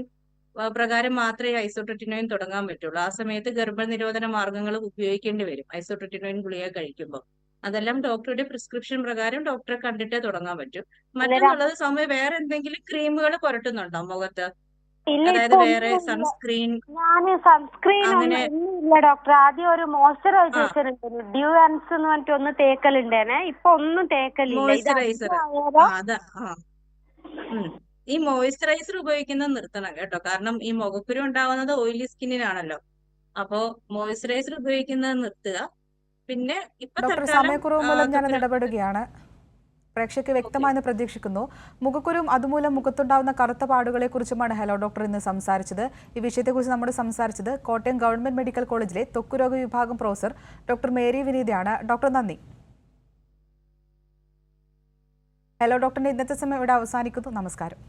പ്രകാരം മാത്രമേ ഐസോട്രെറ്റിനോയിൻ തുടങ്ങാൻ പറ്റുള്ളൂ. ആ സമയത്ത് ഗർഭനിരോധന മാർഗങ്ങൾ ഉപയോഗിക്കേണ്ടി വരും ഐസോട്രെറ്റിനോയിൻ ഗുളിക കഴിക്കുമ്പോൾ. അതെല്ലാം ഡോക്ടറുടെ പ്രിസ്ക്രിപ്ഷൻ പ്രകാരം ഡോക്ടറെ കണ്ടിട്ടേ തുടങ്ങാൻ പറ്റും. മറ്റൊന്നുള്ളത് സമയം വേറെ എന്തെങ്കിലും ക്രീമുകൾ പുരട്ടുന്നുണ്ടോ മുഖത്ത്? അതായത് വേറെ സൺസ്ക്രീൻ ഞാന് സൺസ്ക്രീൻ അങ്ങനെ ഇല്ല ഡോക്ടർ. ആദ്യം ഒരു മോയ്സ്ചറൈസേഷൻ ഉണ്ട് ഡ്യൂവൻസ് എന്ന് പറഞ്ഞിട്ട് ഒന്ന് തേക്കലുണ്ടേനെ. ഇപ്പൊ ഒന്നും തേക്കലില്ല. മോയ്സ്ചറൈസർ. ഈ മോയ്സ്ചറൈസർ ഉപയോഗിക്കുന്നത് നിർത്തണം കേട്ടോ. കാരണം ഈ മുഖക്കുരു ഉണ്ടാവുന്നത് ഓയിലി സ്കിന്നിനാണല്ലോ. അപ്പോ മോയ്സ്ചറൈസർ ഉപയോഗിക്കുന്നത് നിർത്തുക. പിന്നെ ഇപ്പൊ ഡോക്ടർ സമയക്കുറവ് മൂലം ഞാൻ ഇടപെടുകയാണ്. പ്രേക്ഷകർക്ക് വ്യക്തമായെന്ന് പ്രതീക്ഷിക്കുന്നു. മുഖക്കുരും അതുമൂലം മുഖത്തുണ്ടാവുന്ന കറുത്ത പാടുകളെ കുറിച്ചുമാണ് ഹലോ ഡോക്ടർ ഇന്ന് സംസാരിച്ചത്. ഈ വിഷയത്തെക്കുറിച്ച് നമ്മൾ സംസാരിച്ചത് കോട്ടയം ഗവൺമെന്റ് മെഡിക്കൽ കോളേജിലെ ത്വക്കുരോഗ വിഭാഗം പ്രൊഫസർ ഡോക്ടർ മേരി വിനീതയാണ്. ഡോക്ടർ നന്ദി. ഹലോ ഡോക്ടറിന്റെ ഇന്നത്തെ സമയം ഇവിടെ അവസാനിക്കുന്നു. നമസ്കാരം.